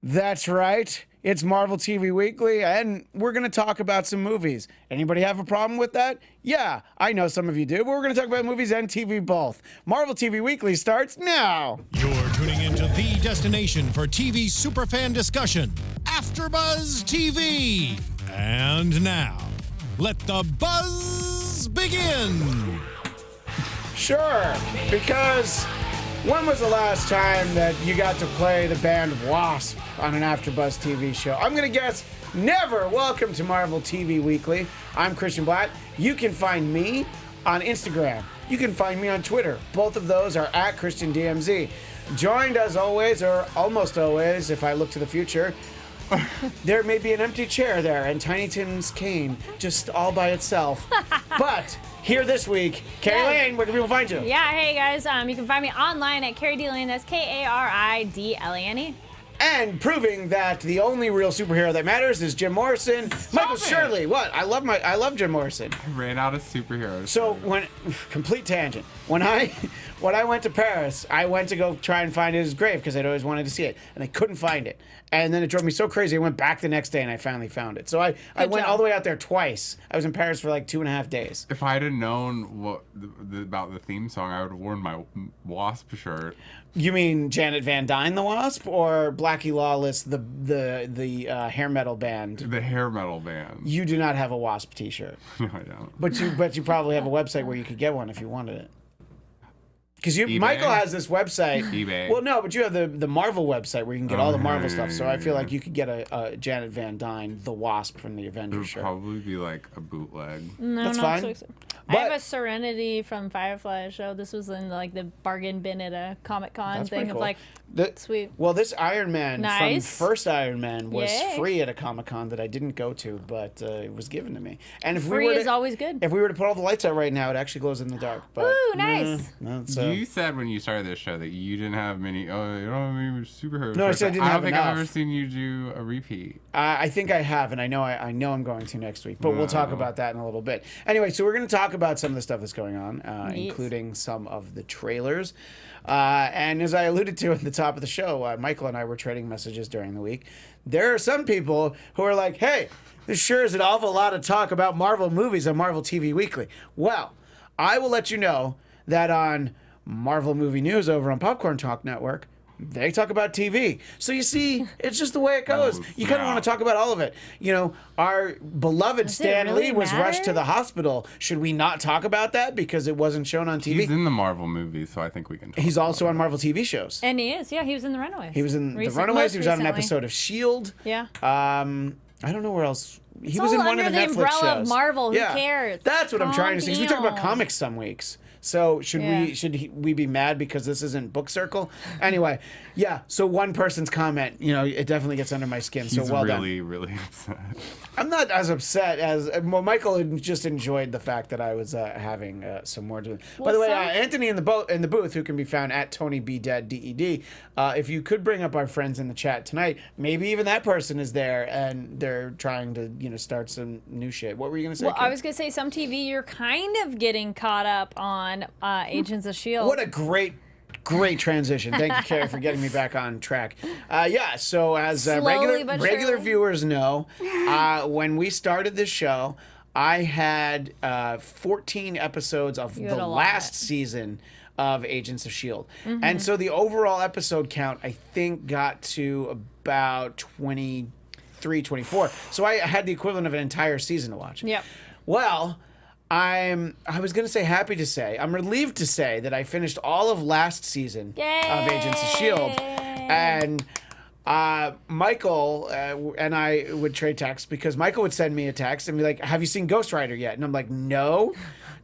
That's right. It's Marvel TV Weekly, and we're going to talk about some movies. Anybody have a problem with that? Yeah, I know some of you do, but we're going to talk about movies and TV both. Marvel TV Weekly starts now. You're tuning into the destination for TV superfan discussion, AfterBuzz TV. And now, let the buzz begin. Sure, because when was the last time that you got to play the band Wasp on an AfterBuzz TV show? I'm going to guess never. Welcome to Marvel TV Weekly. I'm Christian Bladt. You can find me on Instagram. You can find me on Twitter. Both of those are at ChristianDMZ. Joined as always, or almost always, if I look to the future, there may be an empty chair there and Tiny Tim's cane just all by itself. But here this week, Kari Lane, where can people find you? Yeah, hey guys, you can find me online at Kari D. Lane, that's Karidlane. And proving that the only real superhero that matters is Jim Morrison. Michael Shirley. What? I love Jim Morrison. I ran out of superheroes. So complete tangent. When I went to Paris, I went to go try and find his grave because I'd always wanted to see it, and I couldn't find it. And then it drove me so crazy, I went back the next day and I finally found it. So I went all the way out there twice. I was in Paris for like 2.5 days. If I had known what about the theme song, I would have worn my Wasp shirt. You mean Janet Van Dyne, the Wasp, or Blackie Lawless, the hair metal band? The hair metal band. You do not have a Wasp T-shirt. No, I don't. But you probably have a website where you could get one if you wanted it. Because Michael has this website. eBay. Well, no, but you have the Marvel website where you can get all the Marvel stuff. So I feel like you could get a Janet Van Dyne, the Wasp from the Avengers It would shirt. probably be like a bootleg. No, That's not fine. so excited. I But- have a Serenity from Firefly show. This was in like the bargain bin at a Comic-Con That's thing pretty of cool. like, sweet. Well, this Iron Man Nice. from first Iron Man was Yay. free at a Comic-Con that I didn't go to, but it was given to me. And if Free we were is always good. If we were to put all the lights out right now, it actually glows in the dark. But, Ooh, nice. You said when you started this show that you didn't have many. Oh, you don't have many superheroes. No, I said I didn't I have don't think I've enough. ever seen you do a repeat. I think I have, and I know I'm going to next week, but we'll talk about that in a little bit. Anyway, so we're going to talk about some of the stuff that's going on, including some of the trailers. And as I alluded to at the top of the show, Michael and I were trading messages during the week. There are some people who are like, hey, this sure is an awful lot of talk about Marvel movies on Marvel TV Weekly. Well, I will let you know that on Marvel Movie News over on Popcorn Talk Network, they talk about TV. So you see, it's just the way it goes. You kind of want to talk about all of it. You know, our beloved Stan really Lee was matter? rushed to the hospital. Should we not talk about that because it wasn't shown on TV? He's in the Marvel movies, so I think we can. He's also on Marvel TV shows. And he is, yeah, he was in The Runaways. He was in The Recent- Runaways. most He was on an recently. episode of S.H.I.E.L.D. Yeah. I don't know where else. He It's was in all one of the under the Netflix umbrella of shows. Marvel. Who cares? That's what I'm trying to say. 'Cause we talk about Calm comics some weeks. So should we be mad because this isn't Book Circle? Anyway, yeah. So one person's comment, it definitely gets under my skin. He's so well really, done. really upset. I'm not as upset as Michael just enjoyed the fact that I was having some more to it. By the way, Anthony in the booth, who can be found at Tony B Dead DED. If you could bring up our friends in the chat tonight, maybe even that person is there and they're trying to start some new shit. What were you gonna say? Well, Kim? I was going to say some TV you're kind of getting caught up on Agents of S.H.I.E.L.D. What a great transition. Thank you, Kari, for getting me back on track. So as Slowly but regular surely. viewers know, when we started this show, I had 14 episodes of You the had a lot. last season of Agents of S.H.I.E.L.D. Mm-hmm. And so the overall episode count, I think, got to about 23, 24. So I had the equivalent of an entire season to watch. Yep. Well, I was going to say happy to say, I'm relieved to say that I finished all of last season of Agents of S.H.I.E.L.D. And Michael and I would trade texts because Michael would send me a text and be like, have you seen Ghost Rider yet? And I'm like, no,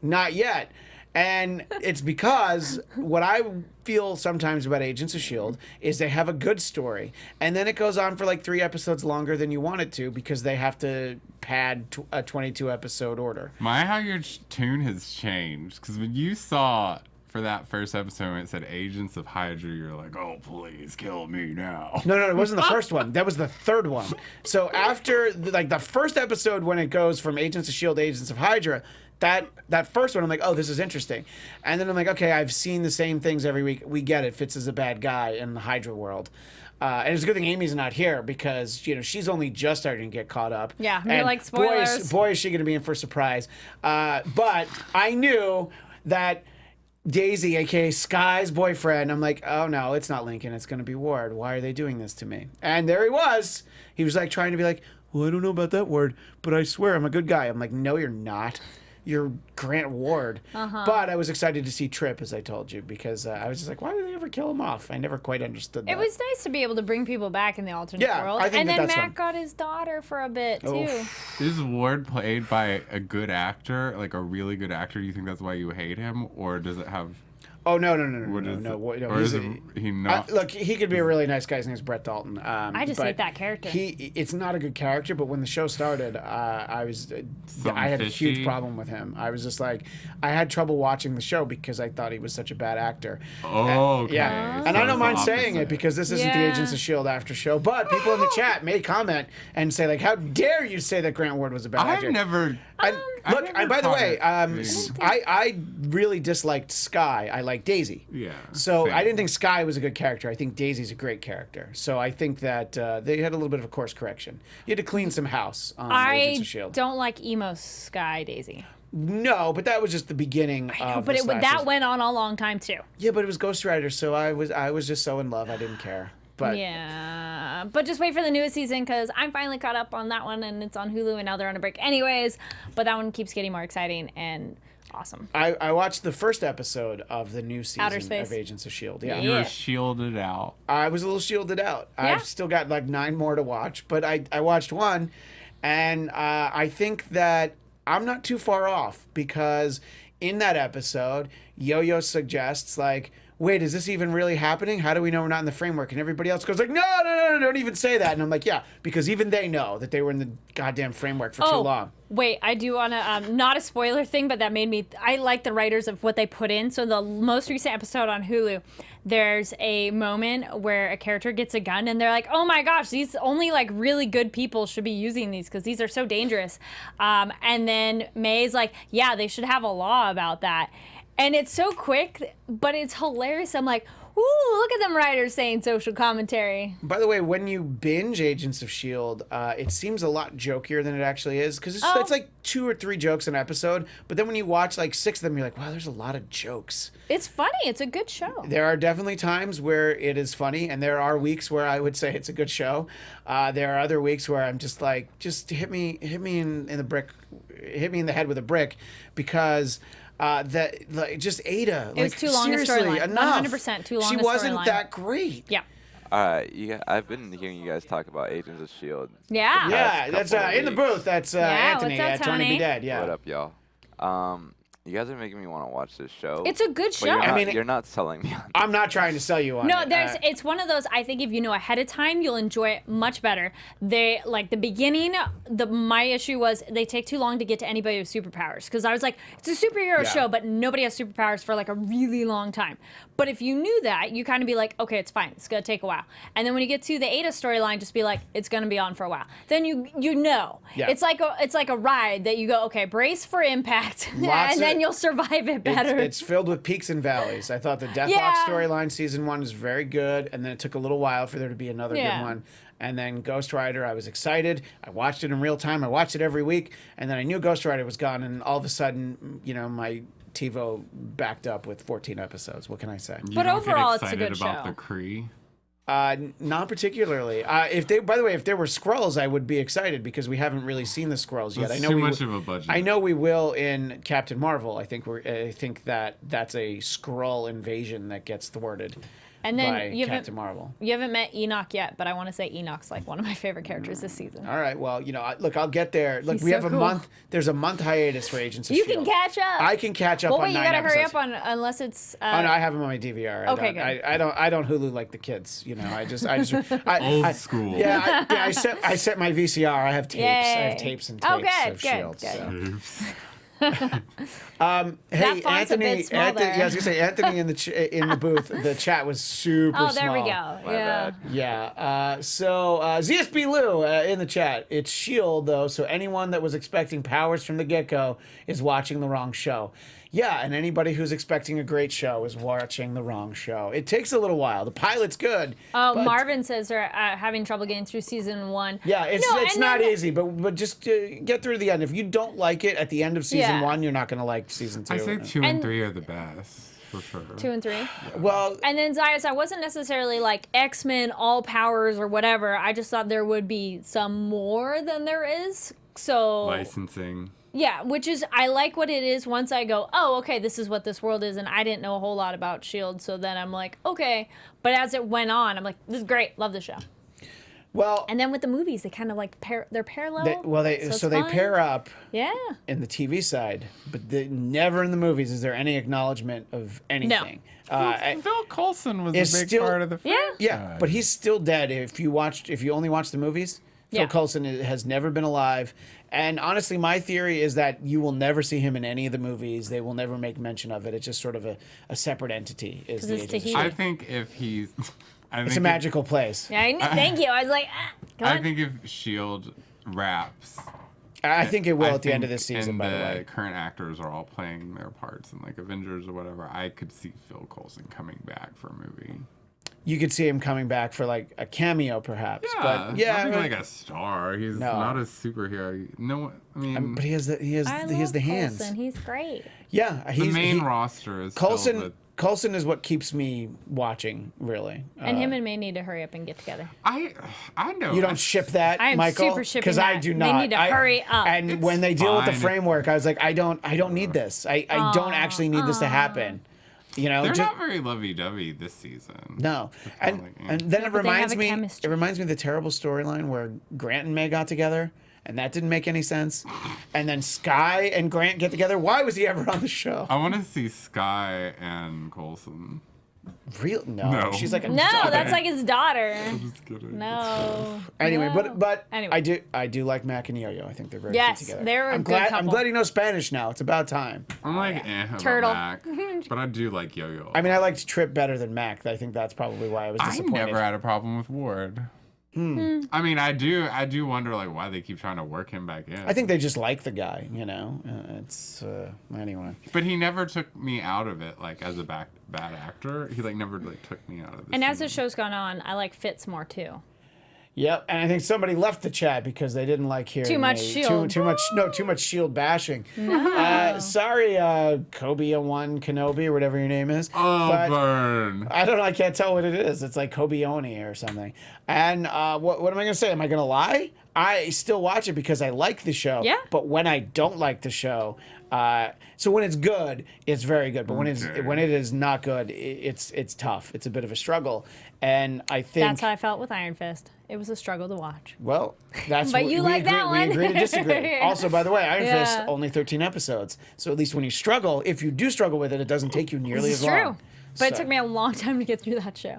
not yet. And it's because what I feel sometimes about Agents of S.H.I.E.L.D. is they have a good story. And then it goes on for like 3 episodes longer than you want it to because they have to pad a 22 episode order. How your tune has changed. Because when you saw for that first episode when it said Agents of Hydra, you're like, oh, please kill me now. No, it wasn't the first one. That was the third one. So after the first episode, when it goes from Agents of S.H.I.E.L.D. to Agents of Hydra, that first one, I'm like, oh, this is interesting. And then I'm like, okay, I've seen the same things every week. We get it. Fitz is a bad guy in the Hydra world. And it's a good thing Amy's not here because, she's only just starting to get caught up. Yeah, and you're like, spoilers. Boy, is she going to be in for a surprise. But I knew that Daisy, a.k.a. Sky's boyfriend, I'm like, oh, no, it's not Lincoln. It's going to be Ward. Why are they doing this to me? And there he was. He was like trying to be like, well, I don't know about that Ward, but I swear I'm a good guy. I'm like, no, you're not. You're Grant Ward. But I was excited to see Trip, as I told you, because I was just like, why did they ever kill him off? I never quite understood that. It was nice to be able to bring people back in the alternate world. I think and then that's Matt fun. got his daughter for a bit, too. Is Ward played by a good actor, like a really good actor? Do you think that's why you hate him, or does it have... Oh, no. Or is he not? Look, he could be a really nice guy. His name's Brett Dalton. I just hate that character. It's not a good character, but when the show started, I had a huge problem with him. I was just like, I had trouble watching the show because I thought he was such a bad actor. Oh, okay. Yeah. So And I don't it's mind the saying it opposite. because this isn't the Agents of S.H.I.E.L.D. after show, but people in the chat may comment and say, like, how dare you say that Grant Ward was a bad actor? I've never... Look, and by the way, it. I really disliked Skye. I like Daisy. Yeah. So same. I didn't think Skye was a good character. I think Daisy's a great character. So I think that they had a little bit of a course correction. You had to clean some house on Agents of S.H.I.E.L.D. don't like emo Sky Daisy. No, but that was just the beginning. But that went on a long time, too. Yeah, but it was Ghost Rider, so I was just so in love. I didn't care. But Yeah, but just wait for the newest season because I'm finally caught up on that one and it's on Hulu and now they're on a break anyways. But that one keeps getting more exciting and awesome. I watched the first episode of the new Outer season Space. of Agents of S.H.I.E.L.D. Yeah. You were shielded out. I was a little shielded out. I've still got like 9 more to watch, but I watched one, and I think that I'm not too far off because in that episode, Yo-Yo suggests like, wait, is this even really happening? How do we know we're not in the framework? And everybody else goes like, no, don't even say that. And I'm like, yeah, because even they know that they were in the goddamn framework for too long. Wait, I do want to, not a spoiler thing, but that made me, I like the writers of what they put in. So the most recent episode on Hulu, there's a moment where a character gets a gun and they're like, oh my gosh, these only like really good people should be using these because these are so dangerous. And then May's like, yeah, they should have a law about that. And it's so quick, but it's hilarious. I'm like, ooh, look at them writers saying social commentary. By the way, when you binge Agents of S.H.I.E.L.D., it seems a lot jokier than it actually is because it's like 2 or 3 jokes an episode. But then when you watch like 6 of them, you're like, wow, there's a lot of jokes. It's funny. It's a good show. There are definitely times where it is funny, and there are weeks where I would say it's a good show. There are other weeks where I'm just like, just hit me in the brick, hit me in the head with a brick, because just Ada. It was too long a seriously, storyline. enough. 100% too long She a wasn't storyline. that great. Yeah. I've been hearing you guys talk about Agents of S.H.I.E.L.D. Yeah. Yeah, that's couple of in the weeks. booth. That's Anthony what's up, at Tony Tony? Be Dead. Yeah. What up, y'all? You guys are making me want to watch this show. It's a good but show. You're not selling me on I'm not trying to sell you on No, it. it's one of those, I think if you know ahead of time, you'll enjoy it much better. They, like the beginning, my issue was they take too long to get to anybody with superpowers. Because I was like, it's a superhero show, but nobody has superpowers for like a really long time. But if you knew that, you kind of be like, okay, it's fine. It's going to take a while. And then when you get to the Ada storyline, just be like, it's going to be on for a while. Then you know. Yeah. It's like a ride that you go, okay, brace for impact. Lots and then of- you'll survive it better. It's filled with peaks and valleys. I thought the Deathlock Yeah. storyline season 1 is very good, and then it took a little while for there to be another Yeah. good one. And then Ghost Rider, I was excited. I watched it in real time. I watched it every week, and then I knew Ghost Rider was gone, and all of a sudden, my TiVo backed up with 14 episodes. What can I say? But don't overall, get it's a excited good about show. the Kree. Not particularly. By the way, if there were Skrulls, I would be excited because we haven't really seen the Skrulls yet. That's I know too we much of a budget. I know we will in Captain Marvel. I think that's a Skrull invasion that gets thwarted. And then by you Captain Marvel. You haven't met Enoch yet, but I want to say Enoch's like one of my favorite characters this season. All right. Well, look, I'll get there. Look, He's we so have a cool. month. There's a month hiatus for Agents of You S.H.I.E.L.D. can catch up. I can catch up Well, on wait, you 9 gotta episodes. hurry up on unless it's. Oh no, I have them on my DVR. Okay, good. I don't Hulu like the kids. I just Old school. Yeah, I set my VCR. I have tapes. I Yay. have tapes and Oh, tapes good, of good, S.H.I.E.L.D. good. So. Hey, That font's a bit Anthony, small Anthony, there. yeah, I was gonna say Anthony in the booth. The chat was super small. Oh, there we go. My Yeah. bad. Yeah. So ZSB Lou in the chat. It's S.H.I.E.L.D. though, so anyone that was expecting powers from the get-go is watching the wrong show. Yeah, and anybody who's expecting a great show is watching the wrong show. It takes a little while. The pilot's good. Oh, but- Marvin says they're having trouble getting through season 1. Yeah, it's No, it's and not then- easy, but just get through to the end. If you don't like it at the end of season Yeah. 1, you're not gonna like season 2. I say 2 And- and 3 are the best for sure. 2 and 3. Well, And then Zias, I wasn't necessarily like X-Men, all powers or whatever. I just thought there would be some more than there is. So Licensing. yeah, which is I like what it is once I go, oh, okay, this is what this world is, and I didn't know a whole lot about S.H.I.E.L.D. So then I'm like, okay. But as it went on, I'm like, this is great, love the show. well, And then with the movies, they kind of like they're parallel. they so they pair up Yeah. in the TV side, but never in the movies is there any acknowledgement of anything. Phil Coulson was It's a big still- part of the Yeah. Yeah, but he's still dead. If you only watch the movies, Phil Yeah. Coulson has never been alive. And honestly, my theory is that you will never see him in any of the movies. They will never make mention of it. It's just sort of a separate entity. Is 'Cause the it's Agents of Tahiti. S.H.I.E.L.D. I think if he's. It's a magical place. Yeah, thank you. I was like, go I on. think if S.H.I.E.L.D. wraps. I think it will I at the end of think- this season, and by the way. current actors are all playing their parts in like Avengers or whatever. I could see Phil Coulson coming back for a movie. You could see him coming back for like a cameo, perhaps. Yeah, But yeah, nothing but, like a star. He's No. not a superhero. No, I mean, but he has the I the love hands. Coulson. He's great. Yeah, the he's main roster is Coulson. filled with. Coulson is what keeps me watching, really. And him and May need to hurry up and get together. I know. You don't ship that, I am Michael? super shipping Because I that. do They not. need to hurry up. And It's when they deal with the fine. framework, I was like, I don't need this. I don't actually need this to happen. You know, They're just, not very lovey-dovey this season. no. And like, and then Yeah, it but they have reminds a me. chemistry. It reminds me of the terrible storyline where Grant and May got together, and that didn't make any sense. And then Sky and Grant get together. Why was he ever on the show? I want to see Sky and Coulson. Real? No. No. She's like a No, daughter. that's like his daughter. Just kidding. No. Anyway, No. but Anyway. I do like Mac and Yo-Yo. I think they're very Yes, good together. they're a I'm good glad I'm couple. glad he knows Spanish now. It's about time. I'm like, about Turtle. Mac, but I do like Yo-Yo. I mean, I liked Trip better than Mac. I think that's probably why I was I disappointed. never had a problem with Ward. I mean, I do wonder like why they keep trying to work him back in. I think they just like the guy, you know. Anyway. but he never took me out of it like as a bad actor. He like never like took me out of it. And as the show's gone on, I like Fitz more too. Yep, and I think somebody left the chat because they didn't like hearing Too much me- S.H.I.E.L.D. too much Shield bashing. Sorry, Kobe-1 Kenobi or whatever your name is. Oh, but burn. I don't know. I can't tell what it is. It's like Kobe-Oni or something. And what am I going to say? Am I going to lie? I still watch it because I like the show. Yeah. But when I don't like the show, so when it's good, it's very good. But when it is not good, it's tough. It's a bit of a struggle. And I think That's how I felt with Iron Fist. It was a struggle to watch. well, that's But what you we like agree, that one. We agree to disagree. Also, by the way, Iron Fist Yeah. only 13 episodes. So at least when you struggle, if you do struggle with it, it doesn't take you nearly This as is long. true. But it So- took me a long time to get through that show.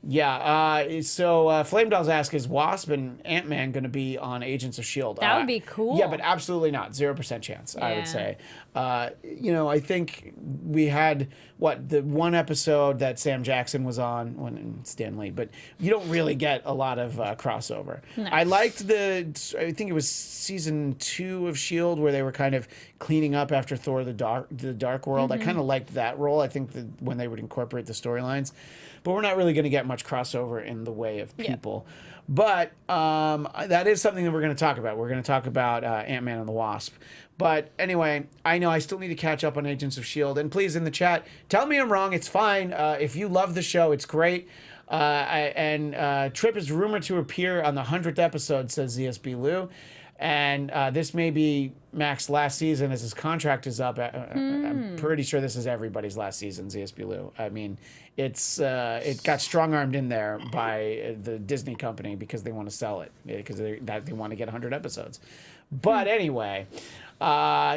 Yeah. So Flame Dolls ask, is Wasp and Ant-Man going to be on Agents of S.H.I.E.L.D.? That would be cool. Yeah, but absolutely not. 0% chance, I Yeah. would say. I think we had, the one episode that Sam Jackson was on, when Stan Lee, but you don't really get a lot of crossover. No. I liked I think it was season 2 of S.H.I.E.L.D. where they were kind of cleaning up after Thor the Dark World. Mm-hmm. I kind of liked that role. I think that when they would incorporate the storylines. But we're not really going to get much crossover in the way of people. But that is something that we're going to talk about. We're going to talk about Ant-Man and the Wasp. But anyway, I know I still need to catch up on Agents of S.H.I.E.L.D. And please, in the chat, tell me I'm wrong. It's fine. If you love the show, it's great. Trip is rumored to appear on the 100th episode, says ZSB Lou. And this may be Mac's last season as his contract is up. I'm pretty sure this is everybody's last season, ZSB Lou. I mean, it got strong-armed in there by the Disney company because they want to sell it, because they want to get 100 episodes. But anyway,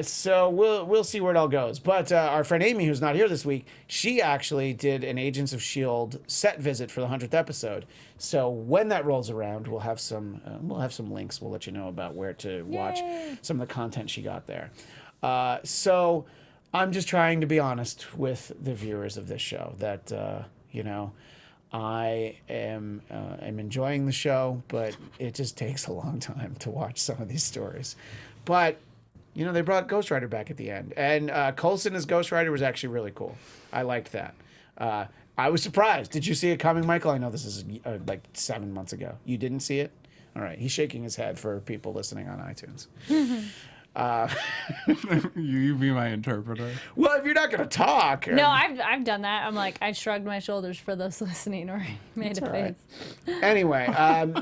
so we'll see where it all goes. But our friend Amy, who's not here this week, she actually did an Agents of S.H.I.E.L.D. set visit for the 100th episode. So when that rolls around, we'll have some links. We'll let you know about where to watch some of the content she got there. So I'm just trying to be honest with the viewers of this show that, I am enjoying the show, but it just takes a long time to watch some of these stories. But, they brought Ghost Rider back at the end. And Coulson as Ghost Rider was actually really cool. I liked that. I was surprised. Did you see it coming, Michael? I know this is like 7 months ago. You didn't see it? All right. He's shaking his head for people listening on iTunes. You be my interpreter. Well, if you're not going to talk. No, I've done that. I'm like, I shrugged my shoulders for those listening or made a face. Anyway,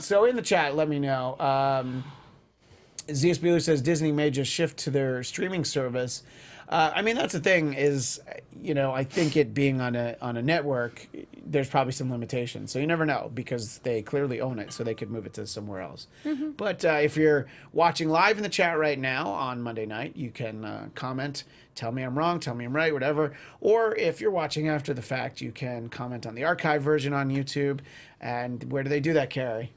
so in the chat, let me know. Zeus Bueller says Disney may just shift to their streaming service. That's the thing is, I think it being on a network, there's probably some limitations. So you never know because they clearly own it, so they could move it to somewhere else. Mm-hmm. But if you're watching live in the chat right now on Monday night, you can comment, tell me I'm wrong, tell me I'm right, whatever. Or if you're watching after the fact, you can comment on the archive version on YouTube. And where do they do that, Kari?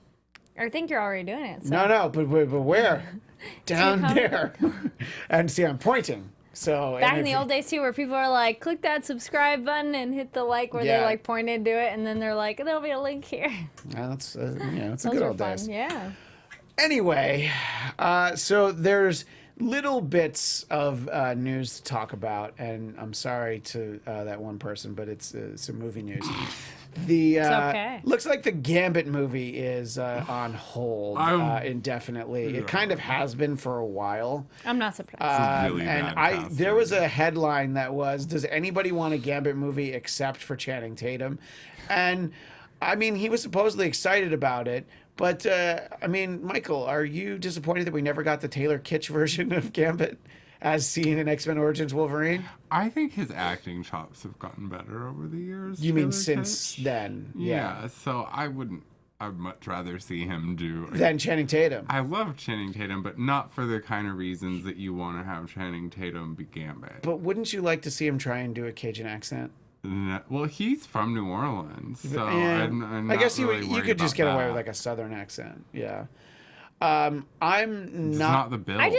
I think you're already doing it. So. No, but where? Down there. And see, I'm pointing. So back in the old days too, where people are like, click that subscribe button and hit the like, where they like pointed to it, and then they're like, there'll be a link here. That's it's a good old days. Yeah. Anyway, so there's little bits of news to talk about, and I'm sorry to that one person, but it's some movie news. It's okay. Looks like the Gambit movie is on hold indefinitely. It kind of has been for a while. I'm not surprised. Really and there was a headline that was, does anybody want a Gambit movie except for Channing Tatum? And he was supposedly excited about it. But, Michael, are you disappointed that we never got the Taylor Kitsch version of Gambit as seen in X-Men Origins Wolverine? I think his acting chops have gotten better over the years. You mean since then? Yeah, so I'd much rather see him do... Than Channing Tatum. I love Channing Tatum, but not for the kind of reasons that you want to have Channing Tatum be Gambit. But wouldn't you like to see him try and do a Cajun accent? No, well, he's from New Orleans, so I'm I guess really you could just get away with that. like a Southern accent. Yeah. I'm It's not the Bills. I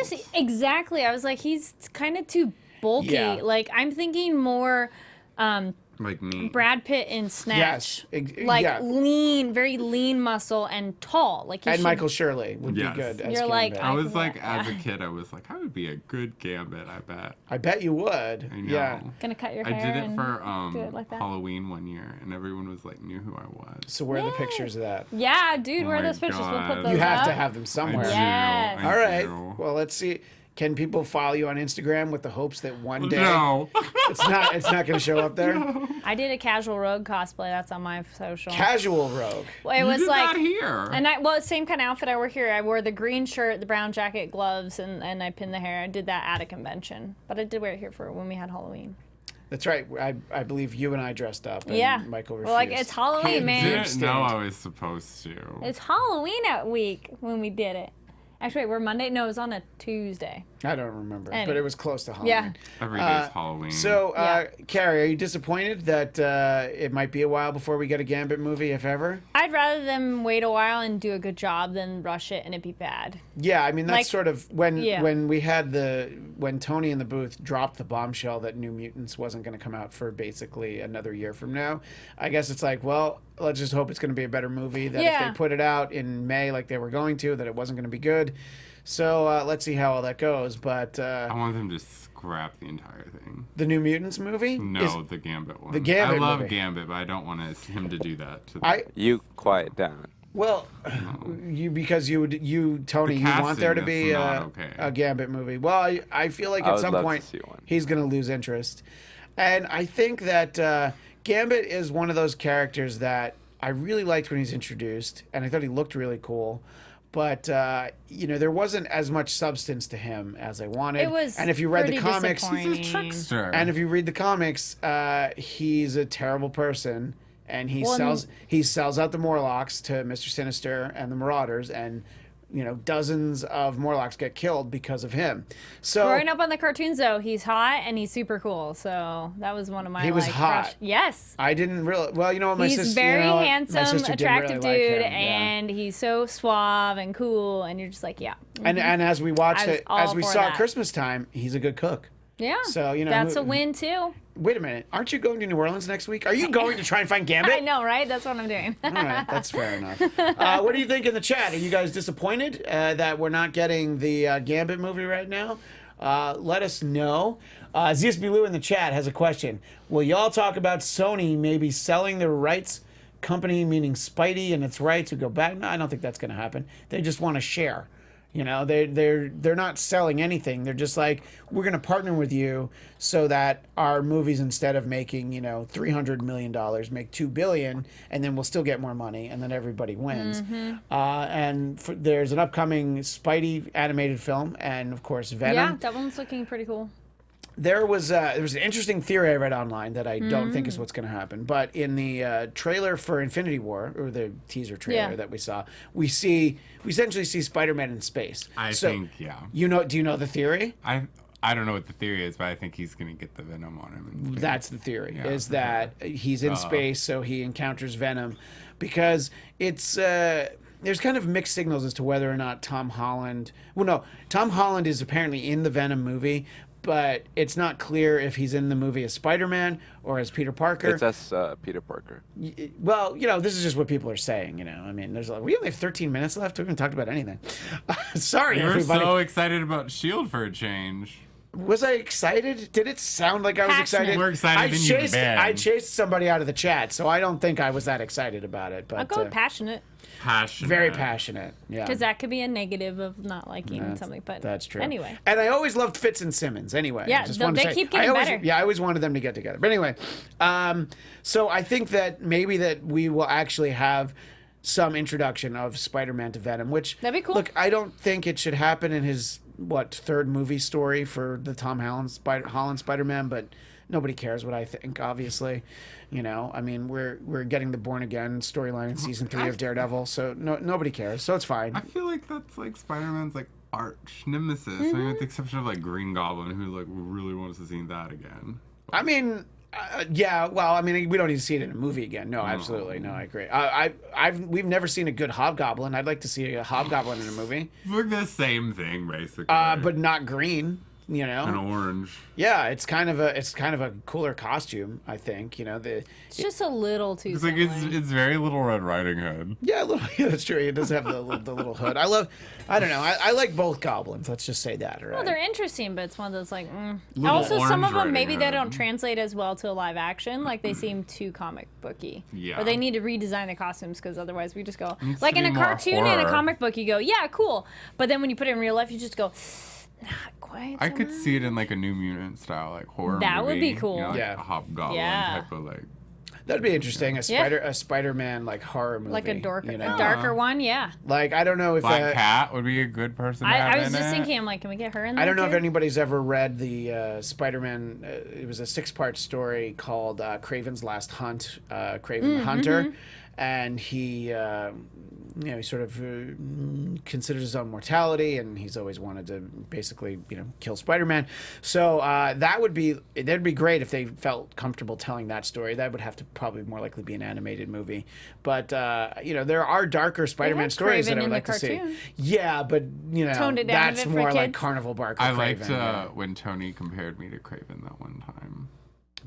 was like, he's kind of too bulky. Yeah. Like, I'm thinking more like me. Brad Pitt in Snatch. Yes. Lean, very lean muscle and tall. Like Michael Shirley would Yes. be good as You're like, Gambit. I was like, as a kid, I was like, I would be a good Gambit, I bet. I bet you would. I know. Yeah. Gonna cut your I hair did it and for do it like that. Halloween one year, and everyone was like, knew who I was. So where are the pictures of that? Yeah, dude, Oh where are my those pictures? We'll put God. those You have up. to have them somewhere. Yes. All right. Do. Well, let's see. Can people follow you on Instagram with the hopes that one day No. it's not going to show up there? I did a Casual Rogue cosplay. That's on my social. Casual Rogue. Well, it You was did like that here. And same kind of outfit I wore here. I wore the green shirt, the brown jacket, gloves, and I pinned the hair. I did that at a convention, but I did wear it here for when we had Halloween. That's right. I believe you and I dressed up. And Yeah. Michael refused. Well, like it's Halloween, man. Didn't know I was supposed to. It's Halloween week when we did it. Actually, wait, we're Monday. No, it was on a Tuesday. I don't remember, Anyway. but it was close to Halloween. Yeah. Every day's Halloween. So, Yeah. Kari, are you disappointed that it might be a while before we get a Gambit movie, if ever? I'd rather them wait a while and do a good job than rush it and it be bad. Yeah, that's Like, sort of when we had when Tony in the booth dropped the bombshell that New Mutants wasn't going to come out for basically another year from now. I guess it's like, well, let's just hope it's going to be a better movie. That if Yeah. they put it out in May like they were going to, that it wasn't going to be good. So let's see how all that goes. But I want them to scrap the entire thing. the New Mutants movie? No, the Gambit one. the Gambit I love movie. Gambit, but I don't want him to do that to You quiet down. Well, because you Tony, The you want there to casting be is not okay. a Gambit movie. Well, I feel like I at would some love to point see one. he's going to lose interest, and I think that Gambit is one of those characters that I really liked when he's introduced, and I thought he looked really cool. But there wasn't as much substance to him as I wanted. It was and if you read the pretty comics, disappointing. He's a trickster. and if you read the comics, he's a terrible person, and he sells out the Morlocks to Mr. Sinister and the Marauders, and dozens of Morlocks get killed because of him. So Growing up on the cartoons, though, he's hot and he's super cool. So that was one of my. He was hot. Crush. Yes. I didn't really. Well, you know what, my He's sister. very my handsome, sister didn't attractive really dude, like him, yeah. and he's so suave and cool, and you're just like, yeah. And as we watched I was it, all as we for saw that. at Christmas time, he's a good cook. Yeah. So that's a win too. Wait a minute, aren't you going to New Orleans next week? Are you going to try and find Gambit? I know, right? That's what I'm doing. All right, that's fair enough. What do you think in the chat? Are you guys disappointed that we're not getting the Gambit movie right now? Let us know. ZSB Lou in the chat has a question. Will y'all talk about Sony maybe selling their rights company, meaning Spidey and its rights, would go back? No, I don't think that's going to happen. They just want to share. They're not selling anything. They're just like, we're going to partner with you so that our movies, instead of making $300 million, make $2 billion, and then we'll still get more money, and then everybody wins. There's an upcoming Spidey animated film, and of course Venom. Yeah, that one's looking pretty cool. There was an interesting theory I read online that I don't think is what's going to happen. But in the trailer for Infinity War, or the teaser trailer that we saw, we essentially see Spider-Man in space. I think, yeah. Do you know the theory? I don't know what the theory is, but I think he's going to get the Venom on him. That's the theory, is that he's in space, so he encounters Venom. Because it's... there's kind of mixed signals as to whether or not Tom Holland... Well, no, Tom Holland is apparently in the Venom movie, but it's not clear if he's in the movie as Spider-Man or as Peter Parker. It's as Peter Parker. Well, this is just what people are saying, I mean, we only have 13 minutes left. We haven't talked about anything. Sorry, You were everybody. so excited about S.H.I.E.L.D. for a change. Was I excited? Did it sound like I was excited? More excited than you've been. I chased somebody out of the chat, so I don't think I was that excited about it. But I'll go with passionate. Passionate. Very passionate, yeah. Because that could be a negative of not liking something, but that's true. Anyway. And I always loved Fitz and Simmons. Anyway, Yeah, I just wanted to they say, keep getting better. Yeah, I always wanted them to get together. But anyway, so I think that maybe that we will actually have some introduction of Spider-Man to Venom, which That'd be cool. Look, I don't think it should happen in his third movie story for the Tom Holland Spider-Man, but nobody cares what I think, obviously. I mean, we're getting the Born Again storyline in season 3 of Daredevil, so nobody cares, so it's fine. I feel like that's like Spider-Man's like arch nemesis, maybe with the exception of like Green Goblin, who like really wants to see that again. I mean, yeah. Well, I mean, we don't need to see it in a movie again. No, absolutely, no. I agree. We've never seen a good Hobgoblin. I'd like to see a Hobgoblin in a movie. It's like the same thing, basically. But not green. And orange. Yeah, it's kind of a cooler costume, I think. It's just a little too. It's like it's very Little Red Riding Hood. Yeah, that's true. It does have the little hood. I don't know. I like both goblins. Let's just say that. Right? Well, they're interesting, but it's one of those like. Little Also, some of them Orange maybe they Riding don't Hood. translate as well to a live action. Like they seem too comic booky. Yeah. Or they need to redesign the costumes because otherwise we just go Needs like to in be a more cartoon and a horror. comic book. You go, yeah, cool. But then when you put it in real life, you just go. Not quite. I so could much. see it in like a New Mutant style, like horror That would movie, be cool. like Yeah. a Hobgoblin Yeah. type of like. That'd be interesting. Yeah. A Spider-Man like horror movie. Like a you know? darker one, yeah. Like I don't know if Black Cat would be a good person to have I was in just it. thinking, I'm like, can we get her in there? I don't know if too? anybody's ever read the Spider-Man. It was a 6-part story called Craven's Last Hunt. Craven the Hunter, and he, he sort of considers his own mortality, and he's always wanted to basically, kill Spider-Man. So that'd be great if they felt comfortable telling that story. That would have to probably more likely be an animated movie. But there are darker Spider-Man stories that I Craven would in like the to see. cartoon. Yeah, but Toned it down a that's bit for more like kids. Carnival Barker. I Craven, liked when Tony compared me to Craven that one time.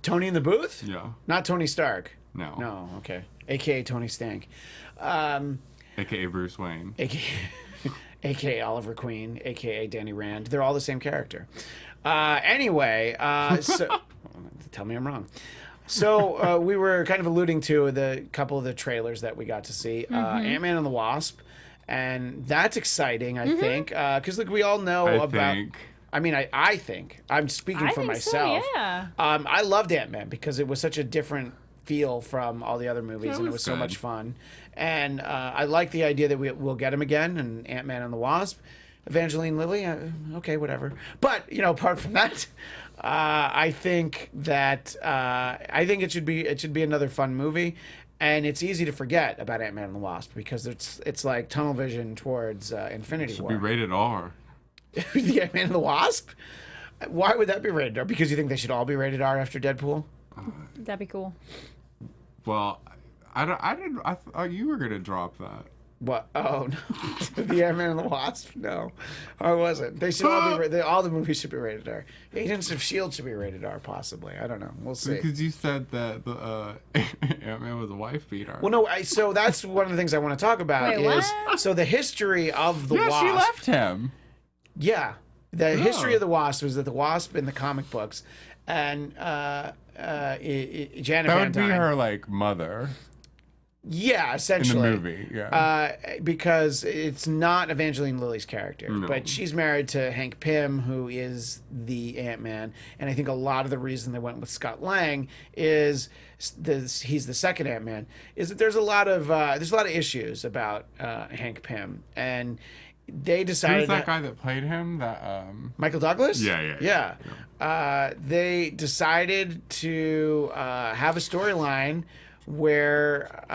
Tony in the Booth. Yeah. Not Tony Stark. No. No, okay. AKA Tony Stank. AKA Bruce Wayne. AKA Oliver Queen, AKA Danny Rand. They're all the same character. Anyway, so tell me I'm wrong. So we were kind of alluding to the couple of the trailers that we got to see. Ant-Man and the Wasp. And that's exciting, I think. Because look, we all know about... I think. I'm speaking for think myself. So, yeah. I loved Ant-Man because it was such a different feel from all the other movies, and it was so good. much fun. And I like the idea that we'll get him again, and Ant-Man and the Wasp. Evangeline Lilly, okay, whatever. But, apart from that, I think that it should be another fun movie. And it's easy to forget about Ant-Man and the Wasp because it's like tunnel vision towards Infinity Should War. be rated R. The Ant-Man and the Wasp? Why would that be rated R? Because you think they should all be rated R after Deadpool? That'd be cool. Well, I thought you were gonna drop that. What? Oh no, the Ant-Man and the Wasp? No, I wasn't. They should all be. All the movies should be rated R. Agents of S.H.I.E.L.D. should be rated R, possibly. I don't know. We'll see. Because you said that the Ant-Man was a wife beater. Well, no. So that's one of the things I want to talk about. Wait, is what? so the history of the Wasp. she left him. Yeah, the history of the Wasp was that the Wasp in the comic books, and Janet That Van would be Dyne. her like mother Yeah, in the essentially. movie. Yeah. Because it's not Evangeline Lilly's character, No. but she's married to Hank Pym, who is the Ant-Man, and I think a lot of the reason they went with Scott Lang is he's the second Ant-Man, is that there's a lot of issues about Hank Pym, and they decided Who's that guy that played him? That Michael Douglas? Yeah. They decided to have a storyline where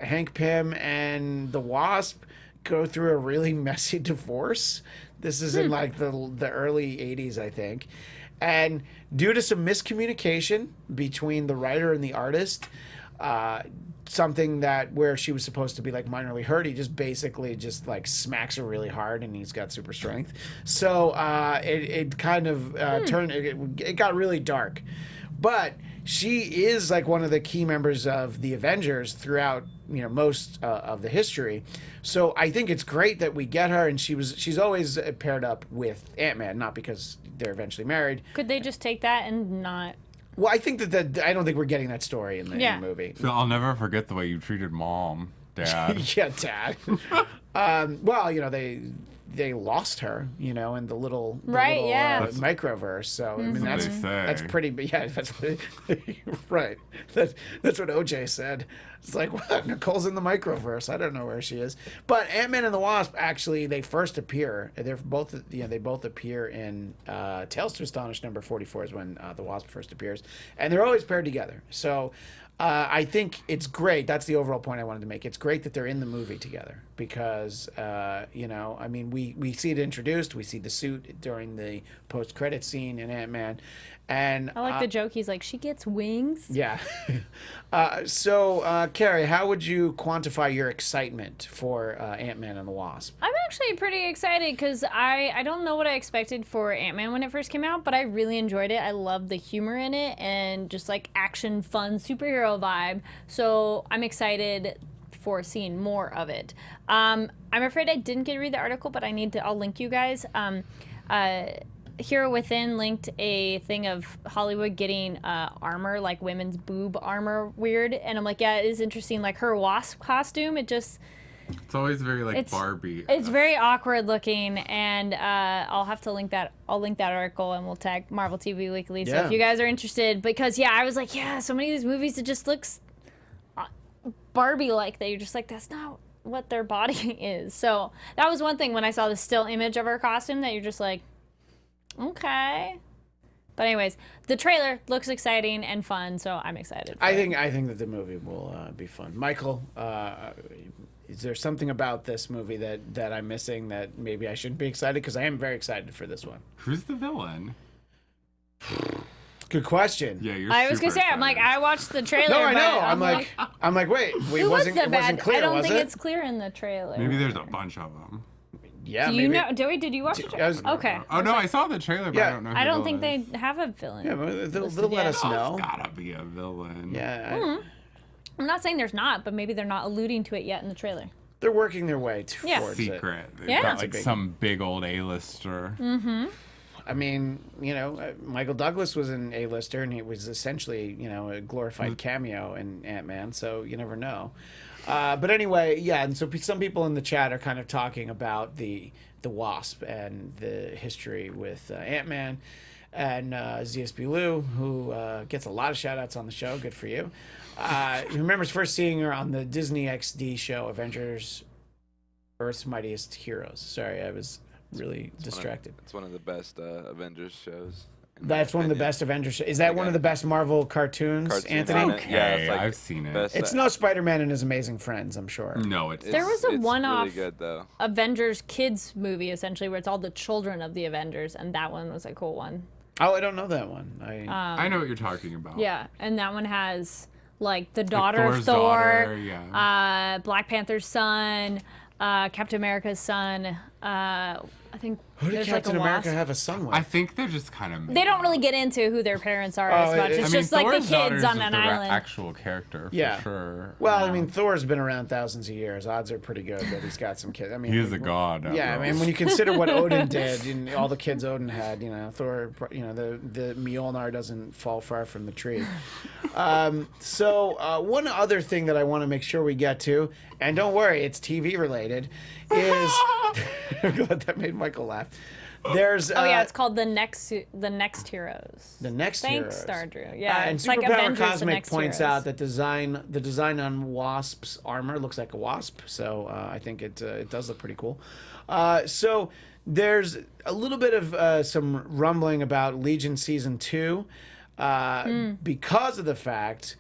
Hank Pym and the Wasp go through a really messy divorce. This is in like the early 80s, I think. And due to some miscommunication between the writer and the artist, something that where she was supposed to be like minorly hurt, he just basically just like smacks her really hard, and he's got super strength. So it kind of turned. It got really dark, but she is like one of the key members of the Avengers throughout most of the history. So I think it's great that we get her, and she's always paired up with Ant-Man, not because they're eventually married. Could they just take that and not? Well, I think that I don't think we're getting that story in the movie. So I'll never forget the way you treated Mom, Dad. Yeah, Dad. Well, they lost her, in the little microverse. So I mean, what they say. that's pretty. But yeah, that's what, right. That's what OJ said. It's like, what? Nicole's in the microverse. I don't know where she is. But Ant-Man and the Wasp, actually, they first appear. They're both, they both appear in Tales to Astonish number 44 is when the Wasp first appears, and they're always paired together. So. I think it's great. That's the overall point I wanted to make. It's great that they're in the movie together because, I mean, we see it introduced. We see the suit during the post-credit scene in Ant-Man. And I like the joke. He's like, she gets wings. Yeah. So, Kari, how would you quantify your excitement for Ant-Man and the Wasp? I'm actually pretty excited because I don't know what I expected for Ant-Man when it first came out, but I really enjoyed it. I love the humor in it and just like action, fun, superhero vibe. So I'm excited for seeing more of it. I'm afraid I didn't get to read the article, but I'll link you guys. Hero Within linked a thing of Hollywood getting armor, like women's boob armor weird. And I'm like, yeah, it is interesting. Like her Wasp costume, it's always very like Barbie. It's very awkward looking, and I'll have to link that. I'll link that article, and we'll tag Marvel TV Weekly. So if you guys are interested, because I was like, so many of these movies, it just looks Barbie-like that you're just like, that's not what their body is. So that was one thing when I saw the still image of her costume that you're just like, okay. But anyways, the trailer looks exciting and fun, so I'm excited. I think that the movie will be fun. Michael, is there something about this movie that I'm missing that maybe I shouldn't be excited? Because I am very excited for this one. Who's the villain? Good question. Yeah, you're. I was gonna super say, I'm like, excited. I watched the trailer. No, I but know. I'm like, wait, who was wasn't the it bad? wasn't clear, I don't was think it? it's clear in the trailer. Maybe there's a bunch of them. Yeah, Do maybe. you know? Did you watch the trailer? Okay. Oh no, I saw the trailer, but I don't know. Who I don't the think villain they have a villain. Yeah, but they'll let us know. There's gotta be a villain. Yeah, I'm not saying there's not, but maybe they're not alluding to it yet in the trailer. they're working their way towards it. Secret. They've Yeah. got like some big old A-lister. I mean, Michael Douglas was an A-lister, and he was essentially, a glorified cameo in Ant-Man, so you never know. But anyway, yeah, and so some people in the chat are kind of talking about the Wasp and the history with Ant-Man and ZSB Lou, who gets a lot of shout-outs on the show. Good for you. He remembers first seeing her on the Disney XD show, Avengers Earth's Mightiest Heroes. Sorry, I was really distracted. It's one of the best Avengers shows, That's one of the best Avengers. Is that one of the best Marvel cartoons, Anthony? Okay. Yeah, it's like I've seen it. best- It's no Spider-Man and His Amazing Friends, I'm sure. No, it's There was a it's one-off really good though. Avengers kids movie essentially where it's all the children of the Avengers, and that one was a cool one. Oh, I don't know that one. I know what you're talking about. Yeah, and that one has like the daughter of Thor's Thor, daughter, yeah. Black Panther's son, Captain America's son. I think Who did there's Captain like a America wasp. have a son with? I think they're just kind of. They don't really get into who their parents are as much. It's just like Thor's the kids on daughter's an the island. actual character, for Yeah. sure. Well, I mean, Thor's been around thousands of years. Odds are pretty good that he's got some kids. I mean, He is a god. Yeah, I after mean, all. when you consider what Odin did and all the kids Odin had, Thor, the Mjolnir doesn't fall far from the tree. So one other thing that I want to make sure we get to, and don't worry, it's TV related, is that made Michael laugh. There's Oh yeah, it's called the next heroes. The Next Thanks, Heroes. Stardrew. Yeah, and it's like Superpower Avengers: The Cosmic Next points Heroes. out that the design on Wasp's armor looks like a wasp, so I think it does look pretty cool. So there's a little bit of some rumbling about Legion season 2 because of the fact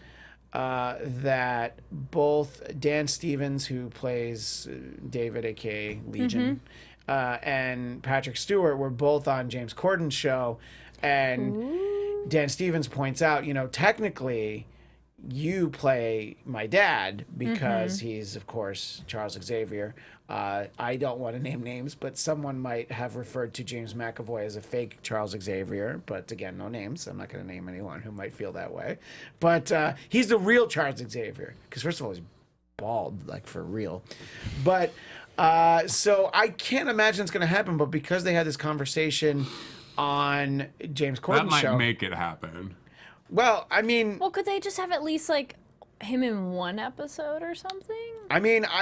that both Dan Stevens, who plays David, aka Legion, and Patrick Stewart were both on James Corden's show, and Dan Stevens points out, technically you play my dad because he's, of course, Charles Xavier. I don't want to name names, but someone might have referred to James McAvoy as a fake Charles Xavier. But again, no names. I'm not going to name anyone who might feel that way. But he's the real Charles Xavier because, first of all, he's bald, like for real. But so I can't imagine it's going to happen. But because they had this conversation on James that Corden's might show, make it happen. well, I mean, Well, could they just have at least like him in one episode or something? I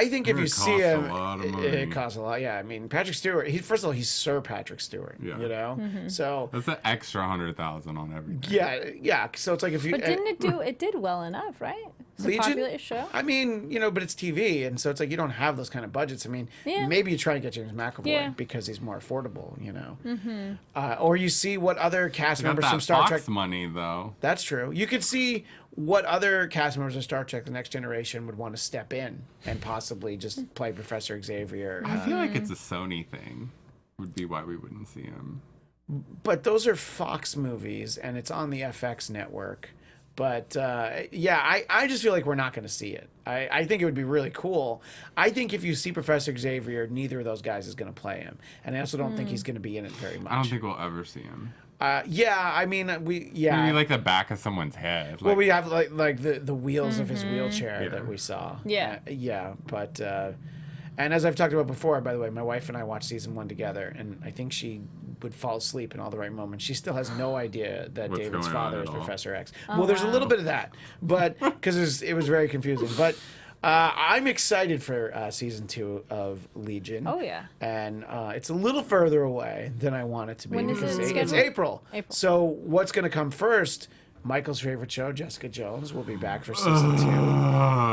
think if It you costs see a him, lot of money. it costs a lot. Yeah, I mean, Patrick Stewart. First of all, he's Sir Patrick Stewart. Yeah. So That's an extra 100,000 on everything. yeah. So it's like if you. But didn't it do? It did well enough, right? It's a Legion? popular show. I mean, but it's TV, and so it's like you don't have those kind of budgets. I mean, Yeah. maybe you try to get James McAvoy Yeah. because he's more affordable, or you see what other cast Got members that from Star Fox Trek. money though. That's true. You could see what other cast members of Star Trek: The Next Generation would want to step in and possibly just play Professor Xavier. I feel like it's a Sony thing. Would be why we wouldn't see him. But those are Fox movies, and it's on the FX network. But I just feel like we're not going to see it. I think it would be really cool. I think if you see Professor Xavier, neither of those guys is going to play him, and I also don't think he's going to be in it very much. I don't think we'll ever see him. I mean, Maybe like the back of someone's head. Well, we have like the wheels of his wheelchair that we saw. Yeah. But and as I've talked about before, by the way, my wife and I watched season 1 together, and I think she would fall asleep in all the right moments. She still has no idea that What's David's going father on is at all. Professor X. Well, there's a little bit of that, but because it was very confusing. But I'm excited for season 2 of Legion. Oh, yeah. And it's a little further away than I want it to be. When is because it it's scheduled? April. April. So what's going to come first? Michael's favorite show, Jessica Jones, will be back for season 2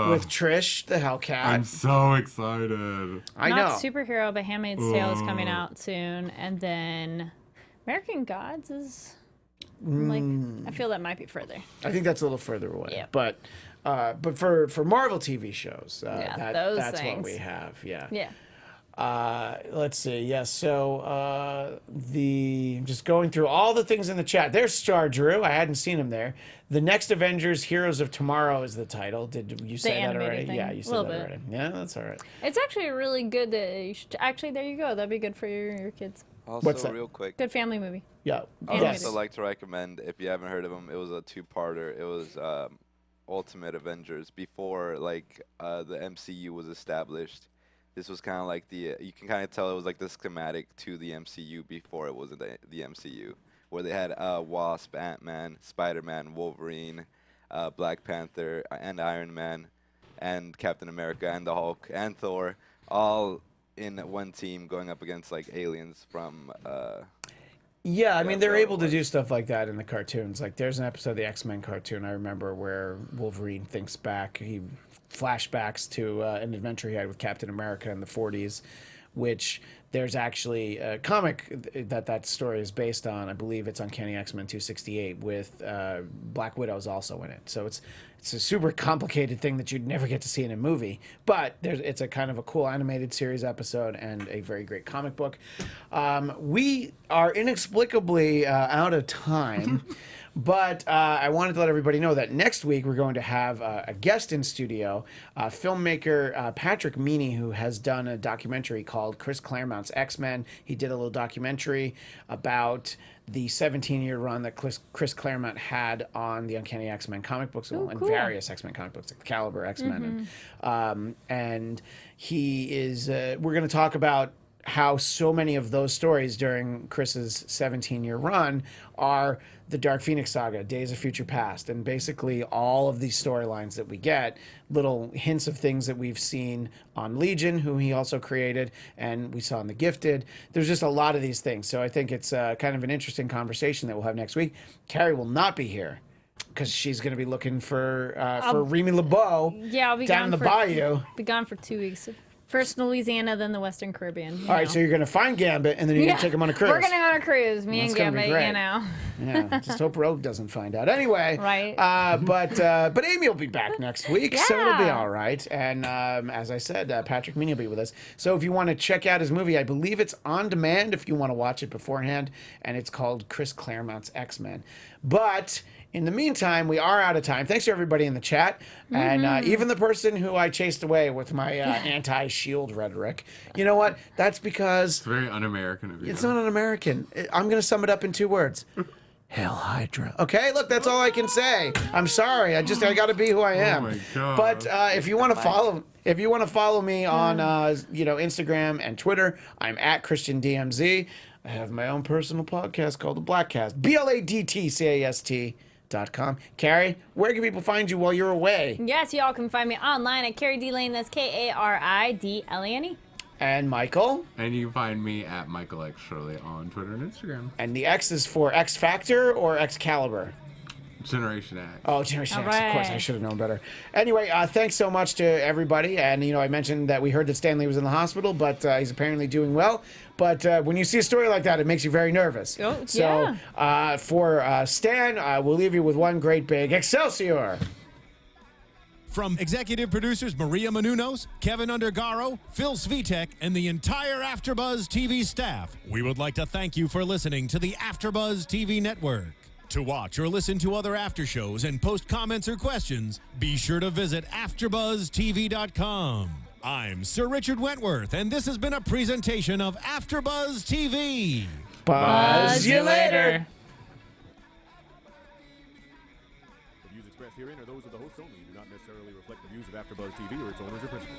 with Trish, the Hellcat. I'm so excited. I Not know. superhero, but Handmaid's Tale is coming out soon, and then American Gods is like I feel that might be further. I think that's a little further away. Yeah. But for Marvel TV shows, Yeah, those that's what things. we have. Yeah. Yeah. Let's see. Yes. So just going through all the things in the chat. There's Star Drew. I hadn't seen him there. The Next Avengers: Heroes of Tomorrow is the title. Did you say that animated already? thing. Yeah, you said Little that bit. already. Yeah, that's all right. It's actually really good that you should, actually there you go. That'd be good for your kids. Also, What's that? real quick, Good family movie. Yeah. I would Yes. also like to recommend, if you haven't heard of them, it was a 2-parter. It was Ultimate Avengers before the MCU was established. This was kind of like you can kind of tell it was like the schematic to the MCU before it was the MCU, where they had Wasp, Ant-Man, Spider-Man, Wolverine, Black Panther, and Iron Man, and Captain America, and the Hulk, and Thor, all in one team going up against like aliens from. Yeah, I mean, they're so able to do stuff like that in the cartoons. Like, there's an episode of the X-Men cartoon I remember where Wolverine thinks back. He flashbacks to an adventure he had with Captain America in the 40s, which there's actually a comic that story is based on. I believe it's Uncanny X-Men 268 with Black Widow's also in it. So it's a super complicated thing that you'd never get to see in a movie. But it's a kind of a cool animated series episode and a very great comic book. We are inexplicably out of time. But I wanted to let everybody know that next week we're going to have a guest in studio, filmmaker Patrick Meany, who has done a documentary called Chris Claremont's X-Men. He did a little documentary about the 17-year run that Chris Claremont had on the Uncanny X-Men comic books and various X-Men comic books, like the Caliber X-Men. And he is, we're going to talk about how so many of those stories during Chris's 17-year run are the Dark Phoenix saga, Days of Future Past, and basically all of these storylines that we get, little hints of things that we've seen on Legion, who he also created, and we saw in The Gifted. There's just a lot of these things. So I think it's kind of an interesting conversation that we'll have next week. Kari will not be here because she's going to be looking for Remy LeBeau I'll be down in the bayou. Be gone for 2 weeks. First in Louisiana, then the Western Caribbean. All right, so you're going to find Gambit, and then you're going to take him on a cruise. We're going to go on a cruise, me and Gambit, Yeah, just hope Rogue doesn't find out. Anyway, right. But Amy will be back next week, so it'll be all right. And as I said, Patrick Meany will be with us. So if you want to check out his movie, I believe it's on demand if you want to watch it beforehand, and it's called Chris Claremont's X-Men. But in the meantime, we are out of time. Thanks to everybody in the chat, and even the person who I chased away with my anti-S.H.I.E.L.D. rhetoric. You know what? That's because It's very un-American of you. it's not un-American. I'm going to sum it up in 2 words. Hail Hydra. Okay, look, that's all I can say. I'm sorry. I got to be who I am. my God. But if you want to follow me on Instagram and Twitter, I'm at ChristianDMZ. I have my own personal podcast called The Blackcast. BLADTCAST.com. Kari, where can people find you while you're away? Yes, y'all can find me online at Kari D Lane. That's KARIDLANE. And Michael? And you can find me at Michael X Shirley on Twitter and Instagram. And the X is for X Factor or Excalibur? Generation X. Oh, Generation All X, of course. I right. should have known better. Anyway, thanks so much to everybody. And, I mentioned that we heard that Stan Lee was in the hospital, but he's apparently doing well. But when you see a story like that, it makes you very nervous. Oh, so for Stan, we'll leave you with one great big Excelsior. From executive producers Maria Menounos, Kevin Undergaro, Phil Svitek, and the entire AfterBuzz TV staff, we would like to thank you for listening to the AfterBuzz TV network. To watch or listen to other after shows and post comments or questions, be sure to visit AfterBuzzTV.com. I'm Sir Richard Wentworth, and this has been a presentation of AfterBuzz TV. Buzz you later. The views expressed herein are those of the hosts only and do not necessarily reflect the views of AfterBuzz TV or its owners or principals.